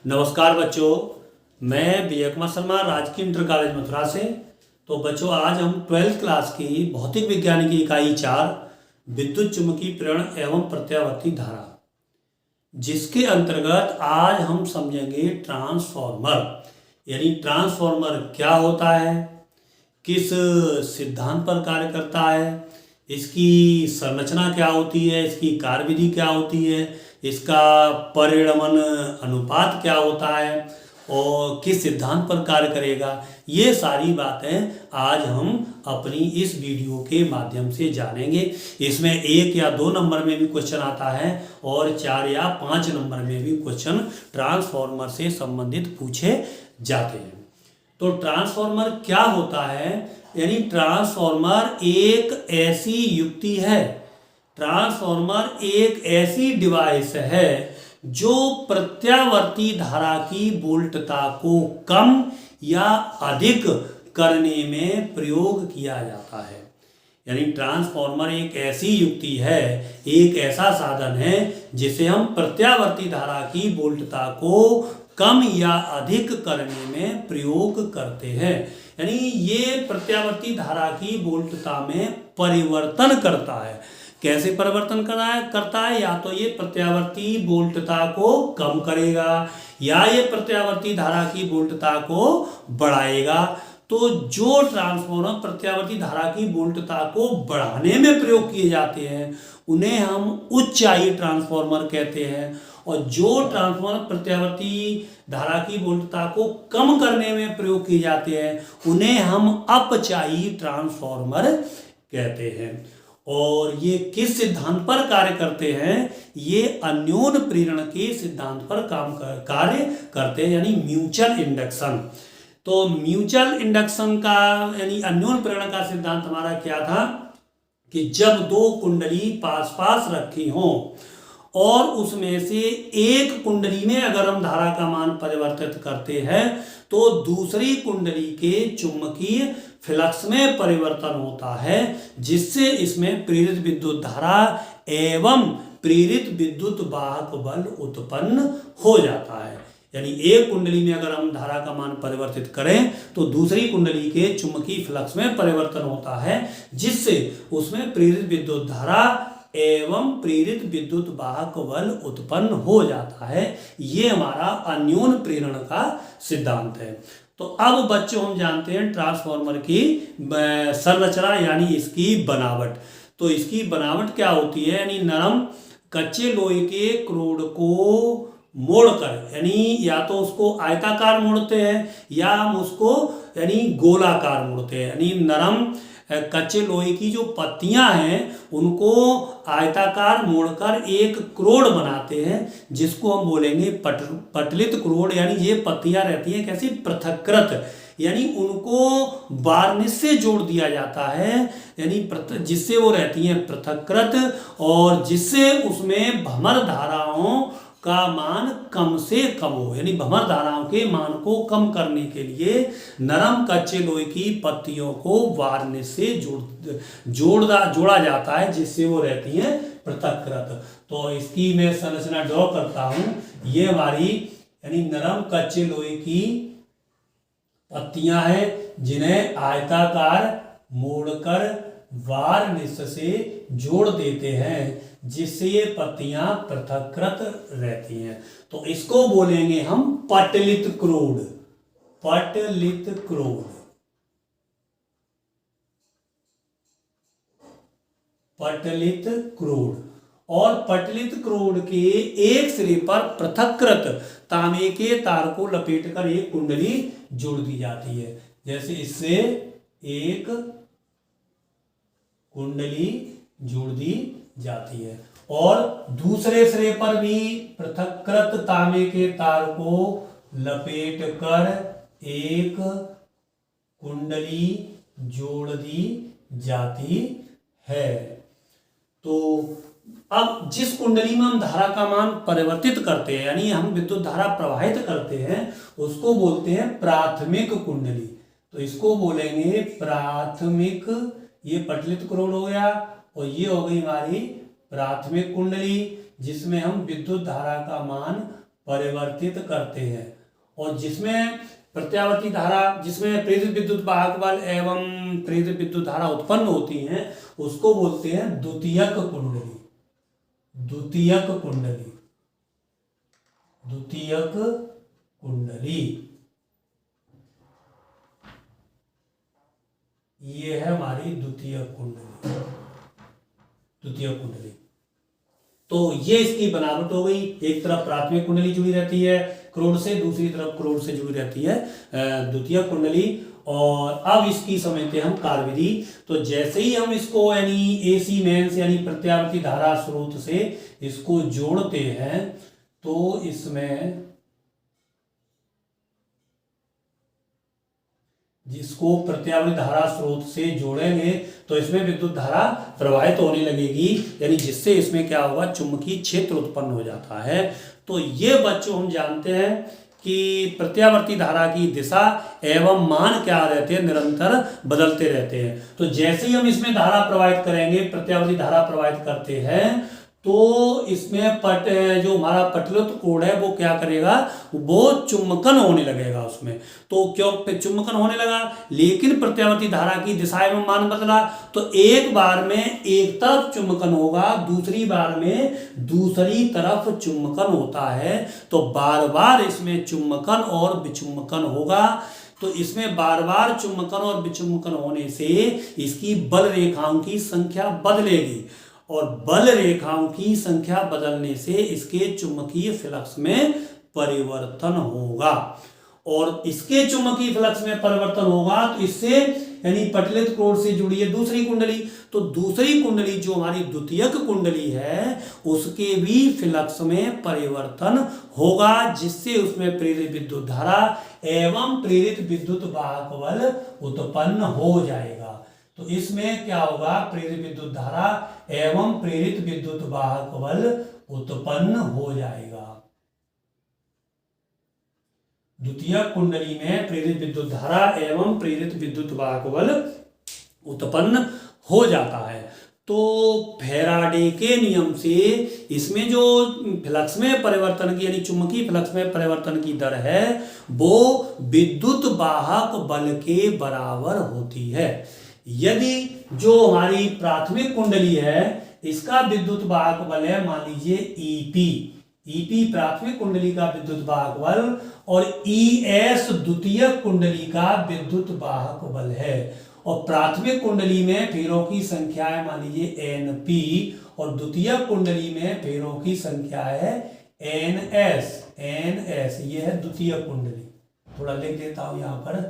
नमस्कार बच्चों, मैं विजय कुमार शर्मा राजकीय इंटर कॉलेज मथुरा से। तो बच्चों, आज हम 12th क्लास की भौतिक विज्ञान की इकाई 4 विद्युत चुम्बकीय प्रेरण एवं प्रत्यावर्ती धारा, जिसके अंतर्गत आज हम समझेंगे ट्रांसफॉर्मर। यानी ट्रांसफॉर्मर क्या होता है, किस सिद्धांत पर कार्य करता है, इसकी संरचना क्या होती है, इसकी कार्यविधि क्या होती है, इसका परिणमन अनुपात क्या होता है और किस सिद्धांत पर कार्य करेगा। ये सारी बातें आज हम अपनी इस वीडियो के माध्यम से जानेंगे। इसमें 1 या 2 नंबर में भी क्वेश्चन आता है और 4 या 5 नंबर में भी क्वेश्चन ट्रांसफॉर्मर से संबंधित पूछे जाते हैं। तो ट्रांसफॉर्मर क्या होता है, यानी ट्रांसफॉर्मर एक ऐसी युक्ति है, ट्रांसफॉर्मर एक ऐसी डिवाइस है जो प्रत्यावर्ती धारा की वोल्टता को कम या अधिक करने में प्रयोग किया जाता है। यानी ट्रांसफॉर्मर एक ऐसी युक्ति है, एक ऐसा साधन है जिसे हम प्रत्यावर्ती धारा की वोल्टता को कम या अधिक करने में प्रयोग करते हैं। यानी ये प्रत्यावर्ती धारा की वोल्टता में परिवर्तन करता है। कैसे परिवर्तन करता है, या तो ये प्रत्यावर्ती वोल्टता को कम करेगा या ये प्रत्यावर्ती धारा की वोल्टता को बढ़ाएगा। तो जो ट्रांसफॉर्मर प्रत्यावर्ती धारा की वोल्टता को बढ़ाने में प्रयोग किए जाते हैं उन्हें हम उच्चाई ट्रांसफॉर्मर कहते हैं, और जो ट्रांसफॉर्मर प्रत्यावर्ती धारा की वोल्टता को कम करने में प्रयोग किए जाते हैं उन्हें हम अपचाई ट्रांसफॉर्मर कहते हैं। और ये किस सिद्धांत पर कार्य करते हैं, ये अन्योन प्रेरण के सिद्धांत पर कार्य करते हैं, यानी म्यूचुअल इंडक्शन। तो म्यूचुअल इंडक्शन का यानी अन्योन प्रेरण का सिद्धांत हमारा क्या था कि जब 2 कुंडली पास पास रखी हों और उसमें से एक कुंडली में अगर हम धारा का मान परिवर्तित करते हैं तो दूसरी कुंडली के चुंबकीय फ्लक्स में परिवर्तन होता है, जिससे इसमें प्रेरित विद्युत धारा एवं प्रेरित विद्युत वाहक बल उत्पन्न हो जाता है। यानी एक कुंडली में अगर हम धारा का मान परिवर्तित करें तो दूसरी कुंडली के चुंबकीय फ्लक्स में परिवर्तन होता है, जिससे उसमें प्रेरित विद्युत धारा एवं प्रेरित विद्युत वाहक बल उत्पन्न हो जाता है। ये हमारा अन्योन प्रेरण का सिद्धांत है। तो अब बच्चों हम जानते हैं ट्रांसफॉर्मर की संरचना यानी इसकी बनावट। तो इसकी बनावट क्या होती है, यानी नरम कच्चे लोहे के क्रोड को मोड़कर, यानी या तो उसको आयताकार मोड़ते हैं या हम उसको यानी गोलाकार मोड़ते हैं। यानी नरम कच्चे लोहे की जो पत्तियां हैं उनको आयताकार मोड़कर एक क्रोड बनाते हैं, जिसको हम बोलेंगे पटलित क्रोड। यानी ये पत्तियां रहती हैं कैसी, पृथक्कृत, यानी उनको वार्निश से जोड़ दिया जाता है, यानी जिससे वो रहती हैं पृथक्कृत, और जिससे उसमें भ्रमण धाराओं का मान कम से कम हो। यानी भ्रमण धाराओं के मान को कम करने के लिए नरम कच्चे लोहे की पत्तियों को वार्निश से जोड़ा जाता है, जिससे वो रहती हैं पृथक्कृत। तो इसकी मैं संरचना ड्रॉ करता हूं। ये हमारी यानी नरम कच्चे लोहे की पत्तियां हैं जिन्हें आयताकार मोड़कर वार्निश से जोड़ देते हैं, जिससे ये पत्तियां पृथक्कृत रहती हैं। तो इसको बोलेंगे हम पटलित क्रोड। पटलित क्रोड, पटलित क्रोड। और पटलित क्रोड के एक सिरे पर पृथक्कृत तांबे के तार को लपेटकर एक कुंडली जोड़ दी जाती है। जैसे इससे एक कुंडली जोड़ दी जाती है और दूसरे सिरे पर भी पृथक्कृत तांबे के तार को लपेटकर एक कुंडली जोड़ दी जाती है। तो अब जिस कुंडली में हम धारा का मान परिवर्तित करते हैं, यानी हम विद्युत धारा प्रवाहित करते हैं, उसको बोलते हैं प्राथमिक कुंडली। तो इसको बोलेंगे प्राथमिक। ये पटलित क्रोड हो गया और ये हो गई हमारी प्राथमिक कुंडली, जिसमें हम विद्युत धारा का मान परिवर्तित करते हैं। और जिसमें प्रत्यावर्ती धारा, जिसमें प्रेरित विद्युत वाहक बल एवं प्रेरित विद्युत धारा उत्पन्न होती हैं, उसको बोलते हैं द्वितीयक कुंडली। द्वितीयक कुंडली, द्वितीयक कुंडली, ये है हमारी द्वितीयक कुंडली। द्वितीयक कुंडली तो ये इसकी बनावट हो गई। एक तरफ प्राथमिक कुंडली जुड़ी रहती है क्रोड से, दूसरी तरफ क्रोड से जुड़ी रहती है द्वितीयक कुंडली। और अब इसकी समझते हम कार्यविधि। तो जैसे ही हम इसको यानी एसी मेंस यानी प्रत्यावर्ती धारा स्रोत से इसको जोड़ते हैं तो इसमें जिसको प्रत्यावर्ती धारा स्रोत से जोड़ेंगे तो इसमें विद्युत धारा प्रवाहित होने लगेगी, यानी जिससे इसमें क्या होगा, चुंबकीय क्षेत्र उत्पन्न हो जाता है। तो ये बच्चों हम जानते हैं कि प्रत्यावर्ती धारा की दिशा एवं मान क्या रहते हैं, निरंतर बदलते रहते हैं। तो जैसे ही हम इसमें धारा प्रवाहित करेंगे, प्रत्यावर्ती धारा प्रवाहित करते हैं, तो इसमें जो हमारा पटलुत कोड है वो क्या करेगा, वो चुंबकन होने लगेगा उसमें। तो क्यों चुंबकन होने लगा, लेकिन प्रत्यावर्ती धारा की दिशा एवं मान बदला। तो एक बार में एक तरफ चुंबकन होगा, दूसरी बार में दूसरी तरफ चुंबकन होता है। तो बार बार इसमें चुंबकन और विचुंबकन होगा। तो इसमें बार बार चुंबकन और विचुंबकन होने से इसकी बल रेखाओं की संख्या बदलेगी, और बल रेखाओं की संख्या बदलने से इसके चुंबकीय फ्लक्स में परिवर्तन होगा। और इसके चुंबकीय फ्लक्स में परिवर्तन होगा तो इससे यानी पटलित क्रोड से जुड़ी है दूसरी कुंडली। तो दूसरी कुंडली जो हमारी द्वितीयक कुंडली है, उसके भी फ्लक्स में परिवर्तन होगा, जिससे उसमें प्रेरित विद्युत धारा एवं प्रेरित विद्युत वाहक बल उत्पन्न हो जाएगा। तो इसमें क्या होगा, प्रेरित विद्युत धारा एवं प्रेरित विद्युत वाहक बल उत्पन्न हो जाएगा। द्वितीयक कुंडली में प्रेरित विद्युत धारा एवं प्रेरित विद्युत वाहक बल उत्पन्न हो जाता है। तो फैराडे के नियम से इसमें जो फ्लक्स में परिवर्तन की यानी चुंबकीय फ्लक्स में परिवर्तन की दर है वो विद्युत वाहक बल के बराबर होती है। यदि जो हमारी प्राथमिक कुंडली है इसका विद्युत वाहक बल है मान लीजिए ईपी प्राथमिक कुंडली का विद्युत वाहक बल, और ईएस द्वितीयक कुंडली का विद्युत वाहक बल है। और प्राथमिक कुंडली में फेरों की संख्या है मान लीजिए एनपी, और द्वितीयक कुंडली में फेरों की संख्या है एनएस। ये है द्वितीयक कुंडली। थोड़ा लिख देता हूं यहां पर,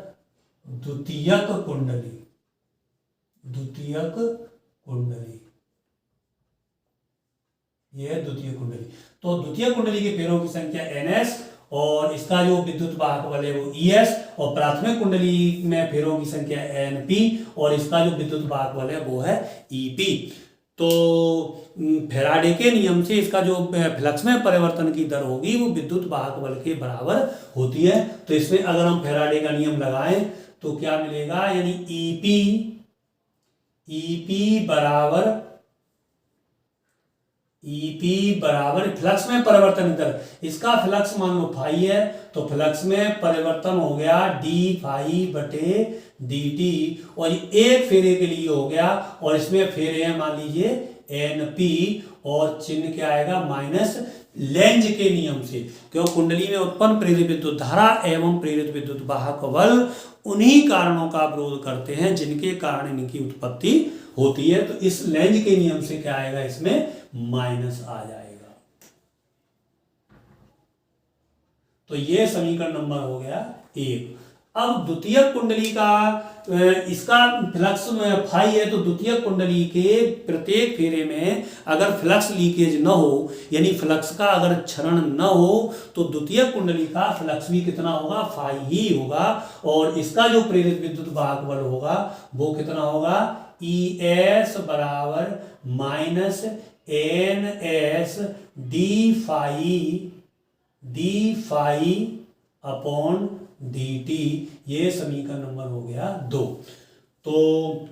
द्वितीयक कुंडली, द्वितीयक कुंडली, यह है द्वितीयक कुंडली। तो द्वितीयक कुंडली के फेरों की संख्या एनएस, और इसका जो विद्युत वाहक बल है वो ईएस, और प्राथमिक कुंडली में फेरों की संख्या एनपी, और इसका जो विद्युत वाहक बल है वो है ईपी। तो फैराडे के नियम से इसका जो फ्लक्स में परिवर्तन की दर होगी वो विद्युत वाहक बल के बराबर होती है। तो इसमें अगर हम फैराडे का नियम लगाएं तो क्या मिलेगा, यानी ईपी बराबर फ्लक्स में परिवर्तन दर, इसका फ्लक्स मान लो फाई है, तो फ्लक्स में परिवर्तन हो गया डी फाई बटे dt, और एक फेरे के लिए हो गया, और इसमें फेरे हैं मान लीजिए एनपी, और चिन्ह क्या आएगा माइनस लेंज के नियम से, क्यों कुंडली में उत्पन्न प्रेरित विद्युत धारा एवं प्रेरित विद्युत वाहक बल उन्हीं कारणों का विरोध करते हैं जिनके कारण इनकी उत्पत्ति होती है। तो इस लेंज के नियम से क्या आएगा, इसमें माइनस आ जाएगा। तो ये समीकरण नंबर हो गया 1। अब द्वितीयक कुंडली का इसका फ्लक्स फाई है, तो द्वितीयक कुंडली के प्रत्येक फेरे में अगर फ्लक्स लीकेज न हो, यानी फ्लक्स का अगर क्षरण न हो, तो द्वितीयक कुंडली का फ्लक्स भी कितना होगा, फाई ही होगा। और इसका जो प्रेरित विद्युत वाहक बल होगा वो कितना होगा, ES बराबर minus NS D phi upon dt। ये समीकरण नंबर हो गया 2। तो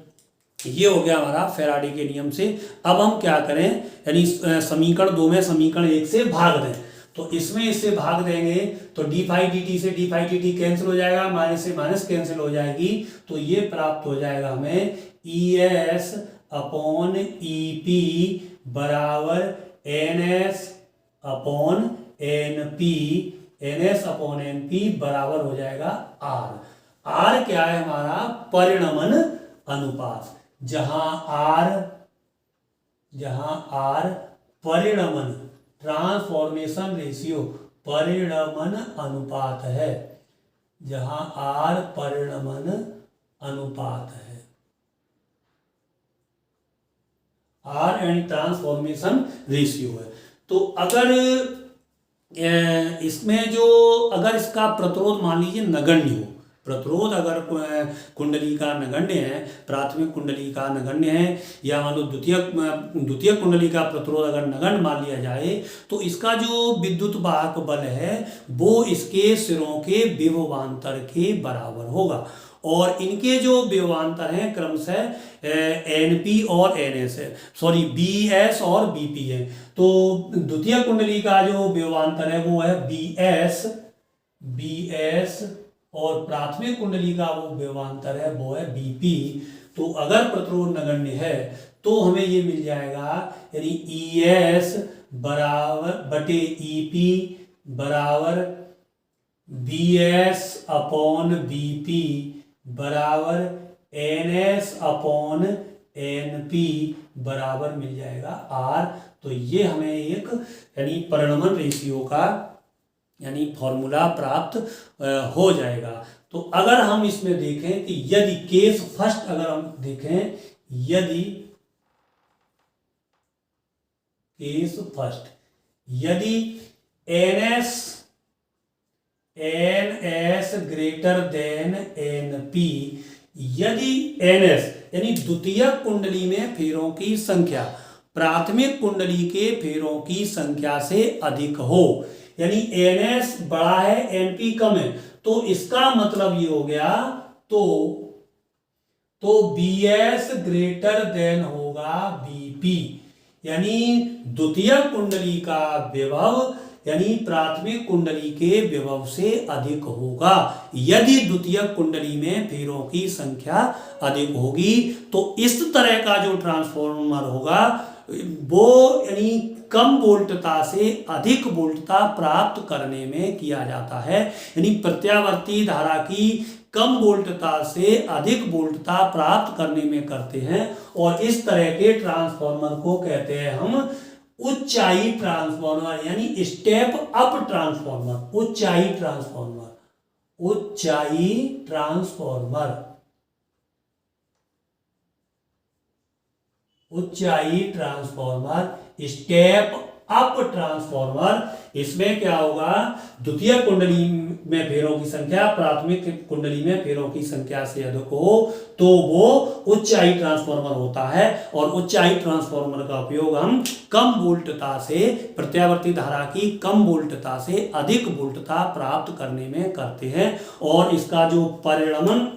ये हो गया हमारा फैराडे के नियम से। अब हम क्या करें, यानी समीकरण 2 में समीकरण 1 से भाग दें। तो इसमें इससे भाग देंगे तो डी फाई डी टी से D phi D T cancel हो जाएगा, माइनस से माइनस कैंसिल हो जाएगी, तो ये प्राप्त हो जाएगा हमें E S upon E P बराबर N S upon N P, N S upon N P बराबर हो जाएगा आर। आर क्या है हमारा? परिणमन अनुपात। जहां आर परिणमन ट्रांसफॉर्मेशन रेशियो परिणमन अनुपात है, जहां आर परिणमन अनुपात है, आर एंड ट्रांसफॉर्मेशन रेशियो है। तो अगर इसमें जो अगर इसका प्रतिरोध मान लीजिए नगण्य हो, प्रतिरोध अगर कुंडली का नगण्य है, प्राथमिक कुंडली का नगण्य है, या मान लो द्वितीय कुंडली का प्रतिरोध अगर नगण्य मान लिया जाए, तो इसका जो विद्युत वाहक बल है वो इसके सिरों के विभवांतर के बराबर होगा। और इनके जो विभवांतर हैं क्रमशः एन पी और एन एस है, सॉरी बी एस और बी पी है। तो द्वितीय कुंडली का जो विभवांतर है वो है बी एस और प्राथमिक कुंडली का वो विभवांतर है वो है बी पी। तो अगर प्रतिरोध नगण्य है तो हमें ये मिल जाएगा, यानी ई एस बराबर बटे ई पी बराबर B S upon B P बराबर N S upon N P बराबर मिल जाएगा आर। तो ये हमें एक यानी परिणमन रेशियो का यानी फॉर्मूला प्राप्त हो जाएगा। तो अगर हम इसमें देखें कि यदि केस फर्स्ट अगर हम देखें, यदि केस फर्स्ट यदि N S greater than N P, यदि एन एस यानी द्वितीय कुंडली में फेरों की संख्या प्राथमिक कुंडली के फेरों की संख्या से अधिक हो, यानी एन एस बड़ा है एन पी कम है, तो इसका मतलब ये हो गया तो बी एस ग्रेटर देन होगा बी पी, यानी द्वितीय कुंडली का विभव यानी प्राथमिक कुंडली के विभव से अधिक होगा। यदि द्वितीय कुंडली में फेरों की संख्या अधिक होगी तो इस तरह का जो ट्रांसफॉर्मर होगा वो यानी कम वोल्टता से अधिक वोल्टता प्राप्त करने में किया जाता है, यानी प्रत्यावर्ती धारा की कम वोल्टता से अधिक वोल्टता प्राप्त करने में करते हैं। और इस तरह के ट्रांसफॉर्मर को कहते हैं हम उच्चाई ट्रांसफॉर्मर, यानी स्टेप अप ट्रांसफॉर्मर, उच्चाई ट्रांसफॉर्मर स्टेप अप ट्रांसफॉर्मर। इसमें क्या होगा, द्वितीय कुंडली में फेरों की संख्या प्राथमिक कुंडली में फेरों की संख्या से अधिक हो तो वो उच्चाई ट्रांसफॉर्मर होता है। और उच्चाई ट्रांसफॉर्मर का उपयोग हम कम वोल्टता से प्रत्यावर्ती धारा की कम वोल्टता से अधिक वोल्टता प्राप्त करने में करते हैं। और इसका जो परिणमन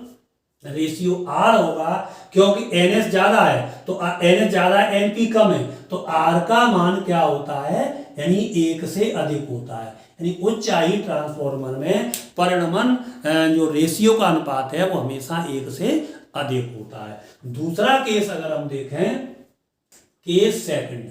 रेशियो आर होगा, क्योंकि एन एस ज्यादा है तो एन एस ज्यादा है एन पी कम है, तो आर का मान क्या होता है, यानी 1 से अधिक होता है। यानी उच्चाई ट्रांसफॉर्मर में परिणमन जो रेशियो का अनुपात है वो हमेशा 1 से अधिक होता है। दूसरा केस अगर हम देखें, केस सेकंड,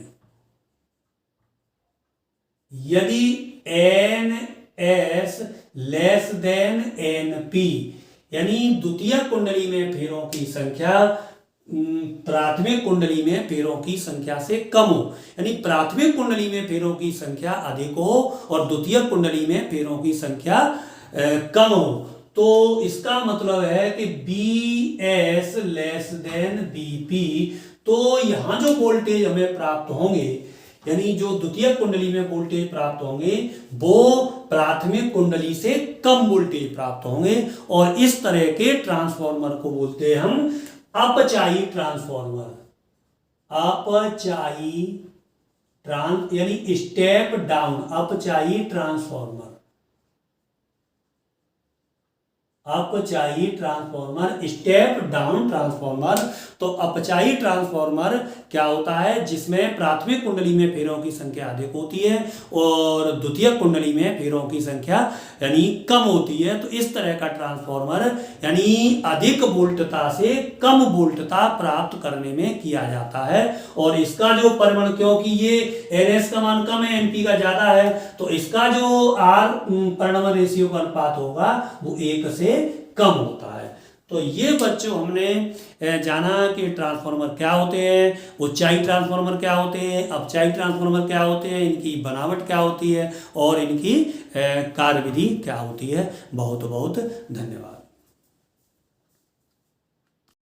यदि N S less than N P, यानी द्वितीय कुंडली में फेरों की संख्या प्राथमिक कुंडली में फेरों की संख्या से कम हो, यानी प्राथमिक कुंडली में फेरों की संख्या अधिक हो और द्वितीय कुंडली में फेरों की संख्या कम हो, तो इसका मतलब है कि B S less than B P. तो यहां जो वोल्टेज हमें प्राप्त होंगे, यानी जो द्वितीय कुंडली में वोल्टेज प्राप्त होंगे वो प्राथमिक कुंडली से कम वोल्टेज प्राप्त होंगे। और इस तरह के ट्रांसफॉर्मर को बोलते हैं हम अपचाई ट्रांसफॉर्मर, यानी स्टेप डाउन अपचाई ट्रांसफॉर्मर। अपचाई ट्रांसफॉर्मर, स्टेप डाउन ट्रांसफॉर्मर। तो अपचाई ट्रांसफॉर्मर क्या होता है, जिसमें प्राथमिक कुंडली में फेरों की संख्या अधिक होती है और द्वितीयक कुंडली में फेरों की संख्या यानी कम होती है। तो इस तरह का ट्रांसफॉर्मर यानी अधिक वोल्टता से कम वोल्टता प्राप्त करने में किया जाता है। और इसका जो परिमाण, क्योंकि ये NS का मान कम है, NP का ज्यादा है, तो इसका जो R परिणाम रेशियो का अनुपात होगा वो 1 से कम होता है। तो ये बच्चों हमने जाना कि ट्रांसफार्मर क्या होते हैं, ऊंचाई ट्रांसफार्मर क्या होते हैं, अपचाई ट्रांसफार्मर क्या होते हैं, इनकी बनावट क्या होती है और इनकी कार्यविधि क्या होती है। बहुत बहुत धन्यवाद।